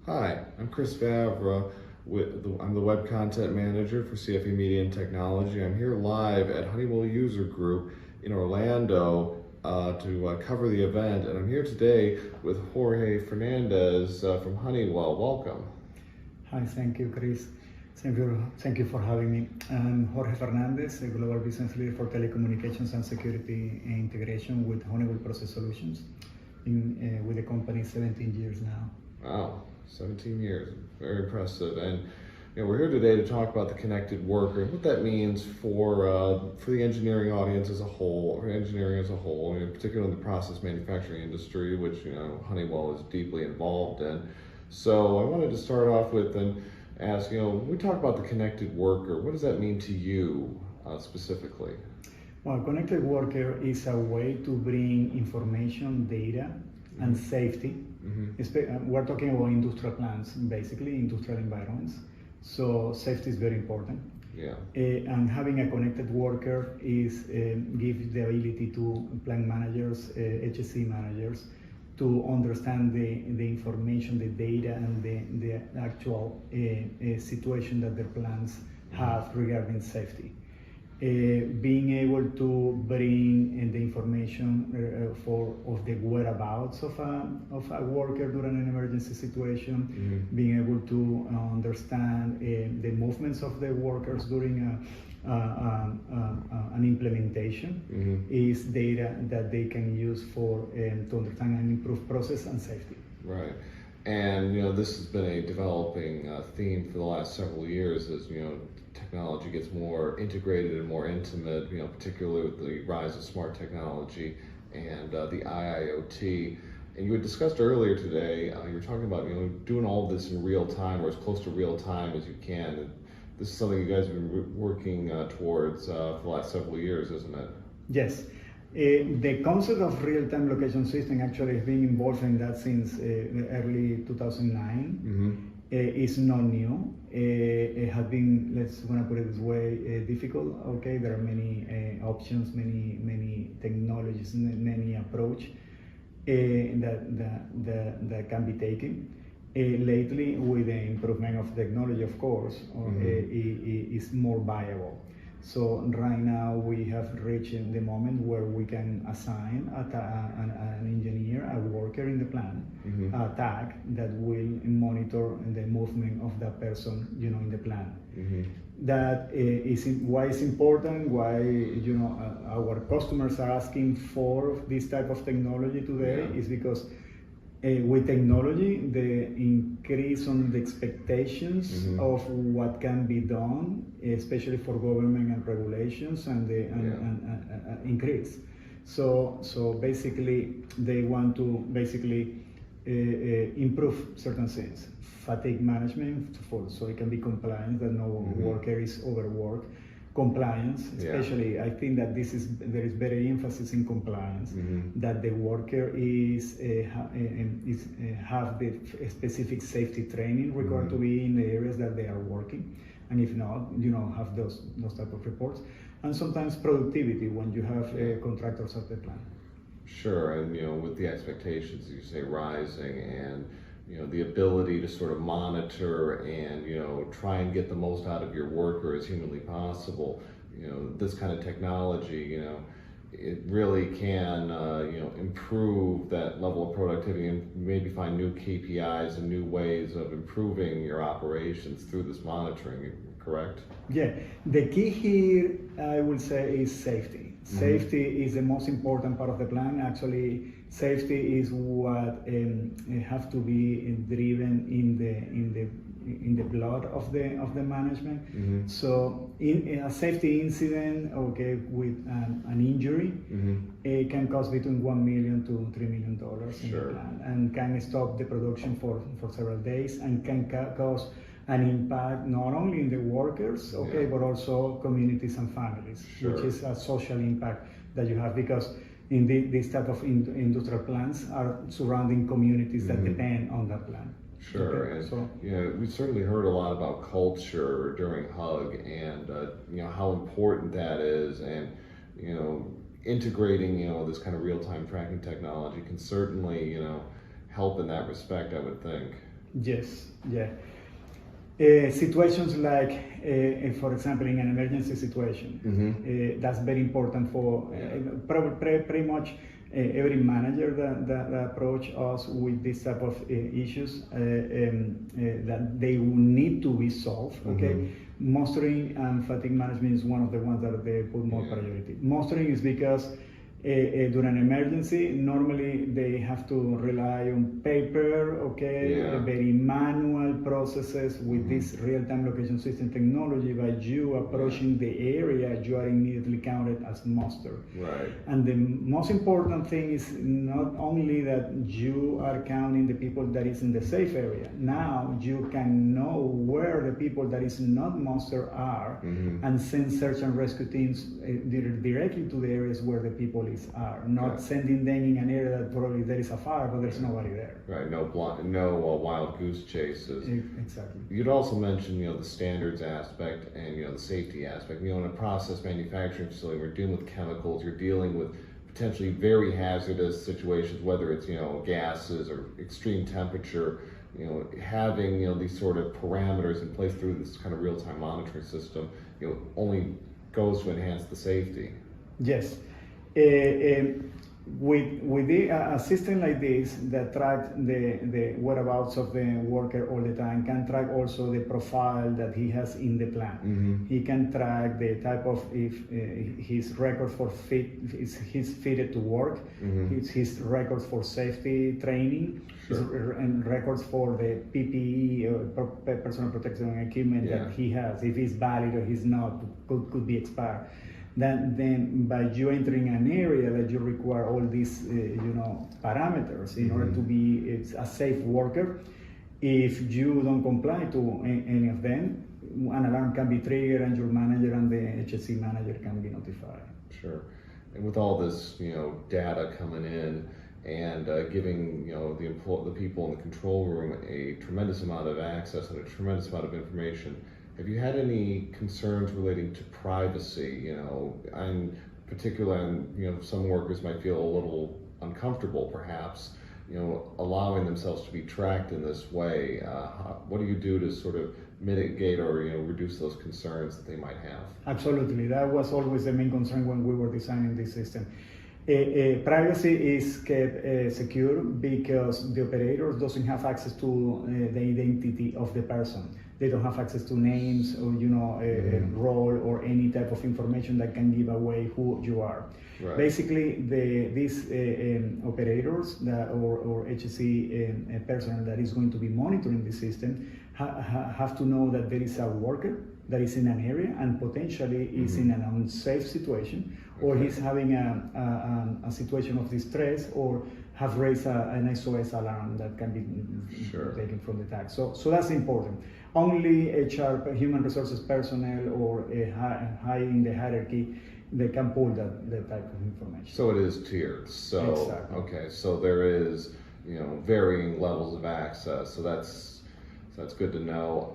Hi, I'm Chris Favre. I'm the Web Content Manager for CFE Media and Technology. I'm here live at Honeywell User Group in Orlando to cover the event, and I'm here today with Jorge Fernandez from Honeywell. Welcome. Hi, thank you, Chris. Thank you for having me. I'm Jorge Fernandez, a Global Business Leader for Telecommunications and Security Integration with Honeywell Process Solutions, with the company 17 years now. Wow, 17 years, very impressive. And we're here today to talk about the connected worker and what that means for the engineering audience as a whole, or engineering as a whole, particularly in the process manufacturing industry, which Honeywell is deeply involved in. So I wanted to start off with and ask, when we talk about the connected worker, what does that mean to you specifically? Well, connected worker is a way to bring information, data, and safety. We're talking about industrial plants, basically industrial environments. So safety is very important. Yeah. And having a connected worker gives the ability to plant managers, HSE managers, to understand the information, the data, and the actual situation that their plants have regarding safety. Being able to bring the information of the whereabouts of a worker during an emergency situation, being able to understand the movements of the workers during an implementation is data that they can use for to understand and improve process and safety. Right. And this has been a developing theme for the last several years as technology gets more integrated and more intimate, particularly with the rise of smart technology and the IIoT. And you had discussed earlier today, you were talking about doing all of this in real time, or as close to real time as you can. And this is something you guys have been working towards for the last several years, isn't it? Yes. The concept of real-time location system actually has been involved in that since early 2009. It's not new. It has been, let's put it this way, difficult. Okay, there are many options, many technologies, many approach that can be taken. Lately, with the improvement of technology, of course, it's more viable. So right now we have reached the moment where we can assign an engineer, a worker in the plant, a tag that will monitor the movement of that person, in the plant. That is why it's important. Why our customers are asking for this type of technology today is because. With technology, the increase on the expectations of what can be done, especially for government and regulations, and increase. So basically, they want to improve certain things. Fatigue management, so it can be compliant, that no worker is overworked. Compliance, especially, I think that there is better emphasis in compliance, that the worker have the specific safety training required to be in the areas that they are working, and if not, have those type of reports, and sometimes productivity when you have contractors at the plant. Sure, and with the expectations, you say, rising, and the ability to sort of monitor and try and get the most out of your worker as humanly possible. This kind of technology, it really can improve that level of productivity and maybe find new KPIs and new ways of improving your operations through this monitoring. Correct? Yeah, the key here, I would say, is safety. Safety is the most important part of the plan. Actually, safety is what have to be driven in the blood of the management. So, in a safety incident, with an injury, it can cost between $1 million to $3 million in the plant, and can stop the production for several days, and can cause an impact not only in the workers, but also communities and families, which is a social impact that you have, because in this type of industrial plants are surrounding communities that depend on that plant. Sure, and we certainly heard a lot about culture during HUG, and how important that is, and integrating this kind of real-time tracking technology can certainly help in that respect, I would think. Yes, yeah. Situations like, for example, in an emergency situation, that's very important for pretty much every manager that approach us with this type of issues that they will need to be solved. Okay, mastering and fatigue management is one of the ones that they put more priority. Mastering is because during an emergency, normally they have to rely on paper, very manual processes. With this real-time location system technology, by you approaching the area, you are immediately counted as muster. Right. And the most important thing is not only that you are counting the people that is in the safe area. Now you can know where the people that is not muster are, and send search and rescue teams directly to the areas where the people are, not sending them in an area that probably there is a fire, but there's nobody there. Right. No wild goose chases. Exactly. You'd also mentioned, the standards aspect and the safety aspect. In a process manufacturing facility, we're dealing with chemicals. You're dealing with potentially very hazardous situations, whether it's gases or extreme temperature. Having these sort of parameters in place through this kind of real-time monitoring system, only goes to enhance the safety. Yes. With a system like this that tracks the whereabouts of the worker all the time, can track also the profile that he has in the plant. He can track the type of, if his record for he's fitted to work, his records for safety training, and records for the PPE, personal protection equipment that he has, if it's valid or he's not, could be expired. Then by you entering an area that you require all these parameters in order to be a safe worker, if you don't comply to any of them, an alarm can be triggered and your manager and the HSC manager can be notified. Sure. And with all this data coming in and giving the people in the control room a tremendous amount of access and a tremendous amount of information, have you had any concerns relating to privacy? In particular, some workers might feel a little uncomfortable, perhaps, allowing themselves to be tracked in this way. What do you do to sort of mitigate or reduce those concerns that they might have? Absolutely, that was always the main concern when we were designing this system. Privacy is kept secure because the operators doesn't have access to the identity of the person. They don't have access to names or role or any type of information that can give away who you are. Right. Basically, these operators or HSE personnel that is going to be monitoring the system have to know that there is a worker that is in an area and potentially is in an unsafe situation, or he's having a situation of distress, or have raised an SOS alarm that can be taken from the tag. So that's important. Only HR, human resources personnel, or high in the hierarchy, they can pull that type of information. So it is tiered. So exactly. Okay, so there is varying levels of access. So that's good to know.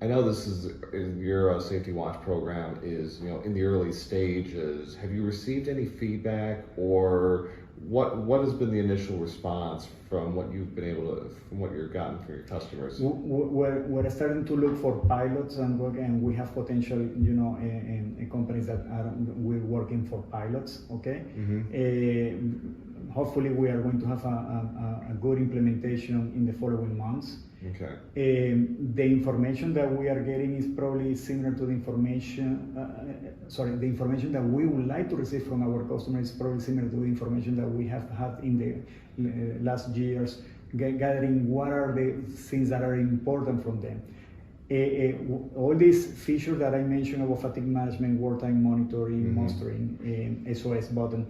I know this is your Safety Watch program is in the early stages. Have you received any feedback, or what has been the initial response from what you've gotten from your customers? We're starting to look for pilots and we have potential in companies that we're working for pilots. Okay. Hopefully we are going to have a good implementation in the following months. Okay. The information that we are getting is probably similar to the information that we would like to receive from our customers is probably similar to the information that we have had in the last years, gathering what are the things that are important from them. All these features that I mentioned about fatigue management, wartime monitoring, mustering, SOS button,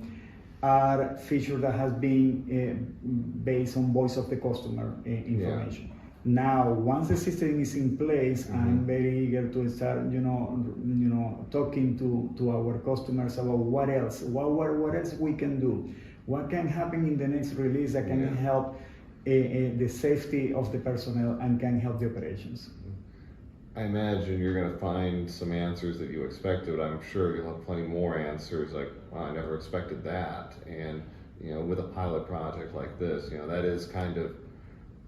are features that has been based on voice of the customer information. Now, once the system is in place, I'm very eager to start, talking to our customers about what else we can do, what can happen in the next release that can help the safety of the personnel and can help the operations. I imagine you're going to find some answers that you expected. I'm sure you'll have plenty more answers like, wow, I never expected that. And with a pilot project like this, that is kind of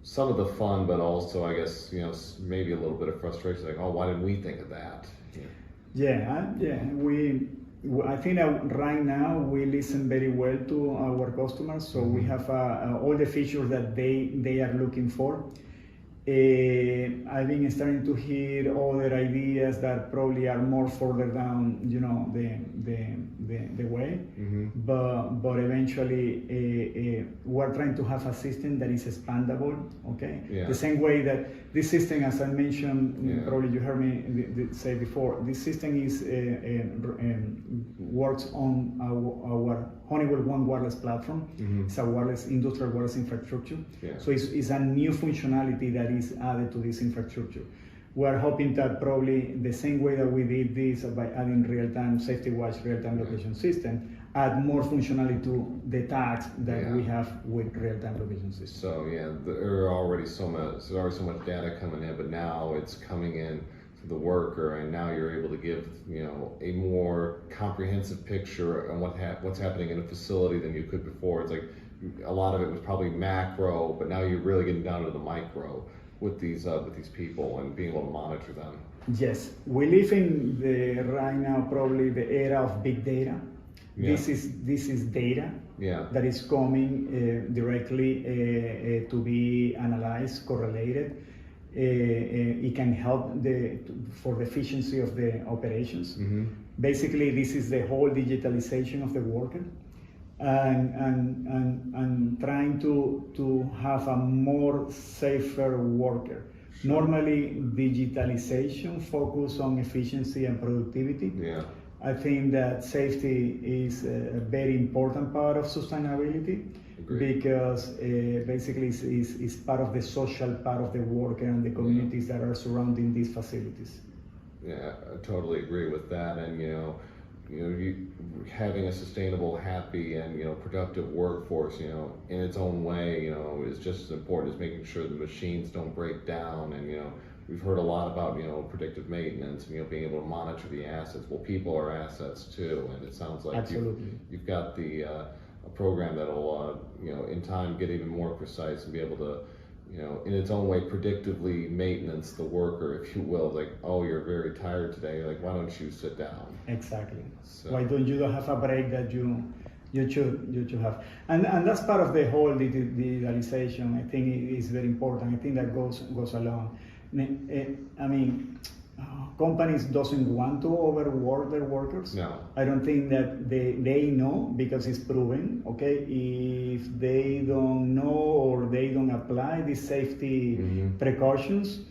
some of the fun, but also I guess maybe a little bit of frustration, like, oh, why didn't we think of that? I think that right now we listen very well to our customers, so we have all the features that they are looking for. I've been starting to hear other ideas that probably are more further down, the way. But eventually, we're trying to have a system that is expandable. Okay. Yeah. The same way that this system, as I mentioned, probably you heard me say before, this system is works on our Honeywell One Wireless platform. It's a industrial wireless infrastructure. Yeah. So it's a new functionality that is added to this infrastructure. We're hoping that probably the same way that we did this by adding real-time safety watch, real-time location system, add more functionality to the tags that we have with real-time location system. So there's already so much data coming in, but now it's coming in to the worker, and now you're able to give a more comprehensive picture on what's happening in a facility than you could before. It's like a lot of it was probably macro, but now you're really getting down to the micro with these people and being able to monitor them. Yes, we live in right now probably the era of big data. Yeah. This is data that is coming directly to be analyzed, correlated. It can help for the efficiency of the operations. Basically, this is the whole digitalization of the worker, and trying to have a more safer worker. Normally, digitalization focus on efficiency and productivity. I think that safety is a very important part of sustainability. Agreed. Because basically it's part of the social part of the worker and the communities that are surrounding these facilities. Yeah, I totally agree with that. And having a sustainable, happy, and productive workforce, in its own way, is just as important as making sure the machines don't break down. And we've heard a lot about predictive maintenance and being able to monitor the assets. Well, people are assets too, and it sounds like you've got a program that'll in time get even more precise and be able to in its own way predictively maintenance the worker, if you will. Like, oh, you're very tired today, like, why don't you sit down? Exactly. So, why don't you have a break that you should have? And that's part of the whole digitalization. I think it is very important. I think that goes along. I mean, companies doesn't want to overwork their workers. No. I don't think that they know, because it's proven. Okay, if they don't know or they don't apply the safety precautions,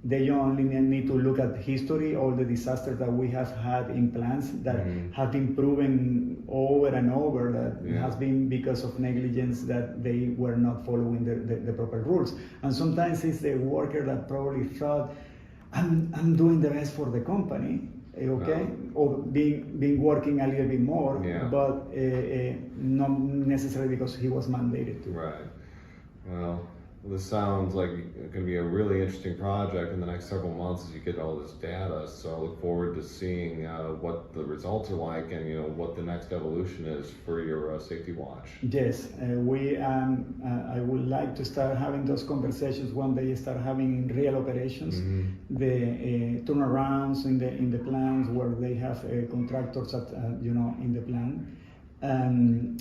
they only need to look at history, all the disasters that we have had in plants that have been proven over and over that has been because of negligence, that they were not following the proper rules. And sometimes it's the worker that probably thought, I'm doing the best for the company, okay, or being working a little bit more, but not necessarily because he was mandated to. Right. Well, this sounds like it's going to be a really interesting project in the next several months as you get all this data. So I look forward to seeing what the results are like and what the next evolution is for your safety watch. Yes, I would like to start having those conversations when they start having in real operations, the turnarounds in the plants where they have contractors at in the plant. And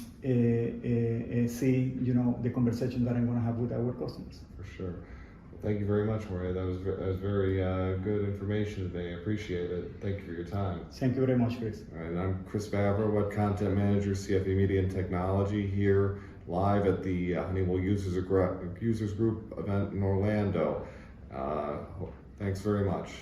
see the conversation that I'm going to have with our customers. For sure. Well, thank you very much, Jorge. That was very good information today. I appreciate it. Thank you for your time. Thank you very much, Chris. All right, and I'm Chris Vavra, Web Content Manager, CFE Media and Technology, here live at the Honeywell Users Group event in Orlando. Thanks very much.